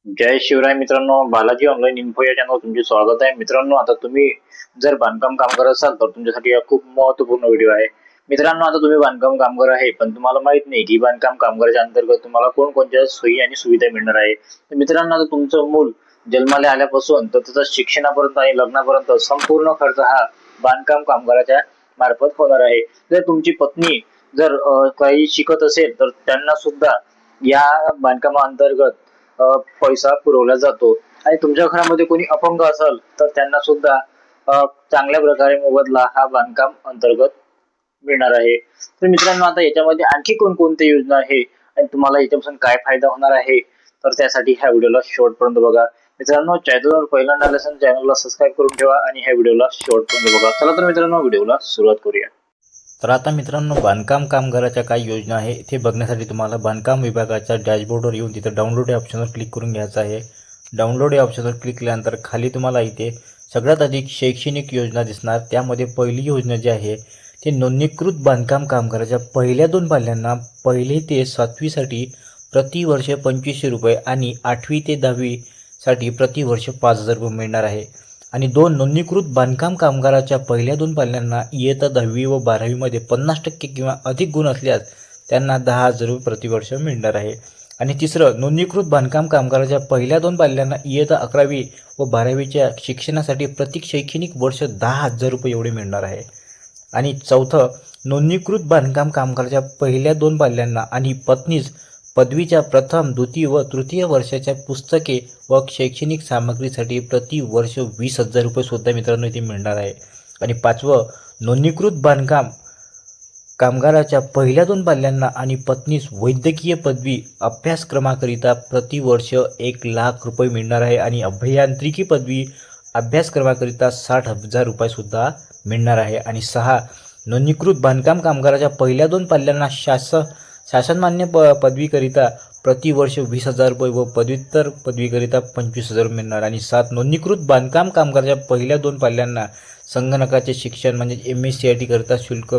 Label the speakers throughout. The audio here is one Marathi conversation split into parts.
Speaker 1: जय शिवराय मित्रांनो, बालाजी ऑनलाईन इन्फो या चॅनलवर तुमचे स्वागत आहे. मित्रांनो, आता तुम्ही जर बांधकाम कामगार असाल तर तुमच्यासाठी हा खूप महत्त्वपूर्ण व्हिडिओ आहे. मित्रांनो, आता तुम्ही बांधकाम कामगार आहे पण तुम्हाला माहित नाही की बांधकाम कामगाराच्या अंतर्गत तुम्हाला कोणकोणत्या सोयी आणि सुविधा मिळणार आहे. तर मित्रांनो, आता तुमचं मूल जन्माला आल्यापासून तर त्याचा शिक्षणापर्यंत आणि लग्नापर्यंत संपूर्ण खर्च हा बांधकाम कामगाराच्या मार्फत होणार आहे. जर तुमची पत्नी जर काही शिकत असेल तर त्यांना सुद्धा या बांधकामाअंतर्गत पैसा पुरवला जातो. आणि तुमच्या घरामध्ये कोणी अपंग असेल तर त्यांना सुद्धा चांगल्या प्रकारे मोबदला हा बांधकाम अंतर्गत मिळणार आहे. तर मित्रांनो, आता याच्यामध्ये आणखी कोणकोणत्या योजना आहे आणि तुम्हाला याच्यापासून काय फायदा होणार आहे तर त्यासाठी ह्या व्हिडिओला शेवटपर्यंत बघा. मित्रांनो, चॅनलवर पहिल्यांदा आले असेल चॅनलला सबस्क्राईब करून ठेवा आणि ह्या व्हिडिओला शेवटपर्यंत बघा. चला तर मित्रांनो, व्हिडिओला सुरुवात करूया.
Speaker 2: तर आता मित्रांनो, बांधकाम कामगाराच्या काय योजना आहे ते बघण्यासाठी तुम्हाला बांधकाम विभागाच्या डॅशबोर्डवर येऊन तिथं डाउनलोड या ऑप्शनवर क्लिक करून घ्यायचं आहे. डाउनलोड या ऑप्शनवर क्लिक केल्यानंतर खाली तुम्हाला इथे सगळ्यात अधिक शैक्षणिक योजना दिसणार. त्यामध्ये पहिली योजना जी आहे ती नोंदणीकृत बांधकाम कामगाराच्या पहिल्या 2 पाल्यांना 1ली ते 7वीसाठी प्रतिवर्ष 2500 रुपये आणि 8वी ते 10वीसाठी प्रतिवर्ष 5000 रुपये मिळणार आहे. आणि 2 नोंदणीकृत बांधकाम कामगाराच्या पहिल्या 2 पाल्यांना इयत्ता 10वी व 12वीमध्ये 50% किंवा अधिक गुण असल्यास त्यांना 10,000 रुपये प्रतिवर्ष मिळणार आहे. आणि 3रं, नोंदणीकृत बांधकाम कामगाराच्या पहिल्या 2 पाल्यांना इयत्ता 11वी व 12वीच्या शिक्षणासाठी प्रत्येक शैक्षणिक वर्ष 10,000 रुपये एवढे मिळणार आहे. आणि 4थं, नोंदणीकृत बांधकाम कामगाराच्या पहिल्या 2 पाल्यांना आणि पत्नीस पदवीच्या प्रथम, द्वितीय व तृतीय वर्षाच्या पुस्तके व शैक्षणिक सामग्रीसाठी प्रति वर्ष 20,000 रुपये सुद्धा मित्रांनो इथे मिळणार आहे. आणि 5वं, नोंदणीकृत बांधकाम कामगाराच्या पहिल्या 2 पाल्यांना आणि पत्नीस वैद्यकीय पदवी अभ्यासक्रमाकरिता प्रतिवर्ष 1,00,000 रुपये मिळणार आहे. आणि अभियांत्रिकी पदवी अभ्यासक्रमाकरिता 60,000 रुपये सुद्धा मिळणार आहे. आणि 6, नोंदणीकृत बांधकाम कामगाराच्या पहिल्या 2 पाल्यांना शासनमान्य पदवीकरिता प्रतिवर्ष 20,000 रुपये व पदव्युत्तर पदवीकरिता 25,000 मिळणार. आणि 7, नोंदणीकृत बांधकाम कामगाराच्या पहिल्या 2 पाल्यांना संगणकाचे शिक्षण म्हणजे MSCIT करिता शुल्क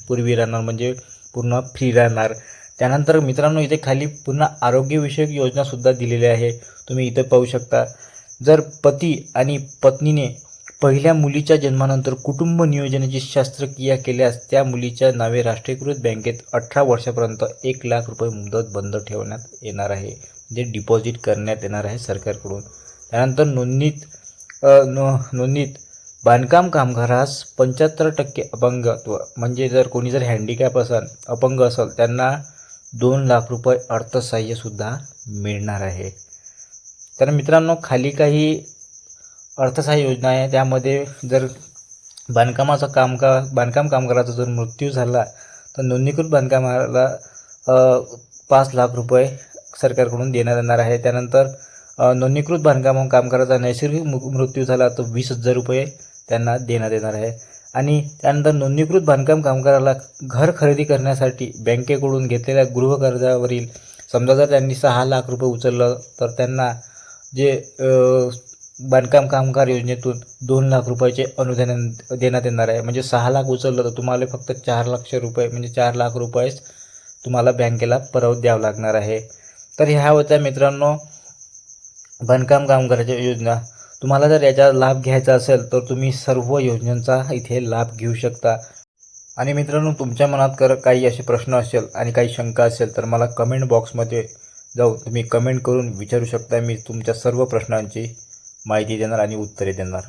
Speaker 2: पूर्वी राहणार, म्हणजे पूर्ण फ्री राहणार. त्यानंतर मित्रांनो, इथे खाली पुन्हा आरोग्यविषयक योजनासुद्धा दिलेल्या आहे. तुम्ही इथे पाहू शकता. जर पती आणि पत्नीने पहिल्या मुलीच्या जन्मानंतर कुटुंब नियोजनाची शस्त्रक्रिया केल्यास त्या मुलीच्या नावे राष्ट्रीयकृत बँकेत 18 वर्षापर्यंत 1,00,000 रुपये मुदत बंद ठेवण्यात येणार आहे, म्हणजे डिपॉझिट करण्यात येणार आहे सरकारकडून. त्यानंतर नोंदणीत बांधकाम कामगारास 75% अपंगत्व, म्हणजे जर कोणी जर हँडिकॅप असेल, अपंग असेल, त्यांना 2,00,000 रुपये अर्थसहाय्यसुद्धा मिळणार आहे. तर मित्रांनो, खाली काही अर्थसहाय्य योजना आहे. त्यामध्ये जर बांधकाम कामगाराचा जर मृत्यू झाला तर नोंदणीकृत बांधकामाला 5,00,000 रुपये सरकारकडून देण्यात येणार आहे. त्यानंतर नोंदणीकृत बांधकाम कामगाराचा नैसर्गिक मृत्यू झाला तर 20,000 रुपये त्यांना देण्यात येणार आहे. आणि त्यानंतर नोंदणीकृत बांधकाम कामगाराला घर खरेदी करण्यासाठी बँकेकडून घेतलेल्या गृहकर्जावरील समजा जर त्यांनी 6,00,000 रुपये उचललं तर त्यांना जे बांधकाम कामगार योजनेतून 2,00,000 रुपयाचे अनुदान देण्यात येणार आहे. म्हणजे 6,00,000 उचललं तर तुम्हाला फक्त 4,00,000 रुपये, म्हणजे 4,00,000 रुपयेच तुम्हाला बँकेला परत द्यावं लागणार आहे. तर ह्या होत्या मित्रांनो बांधकाम कामगाराच्या योजना. तुम्हाला जर याचा लाभ घ्यायचा असेल तर तुम्ही सर्व योजनांचा इथे लाभ घेऊ शकता. आणि मित्रांनो, तुमच्या मनात काही असे प्रश्न असेल आणि काही शंका असेल तर मला कमेंट बॉक्समध्ये जाऊन तुम्ही कमेंट करून विचारू शकता. मी तुमच्या सर्व प्रश्नांची माहिती देणार आणि उत्तरे देणार.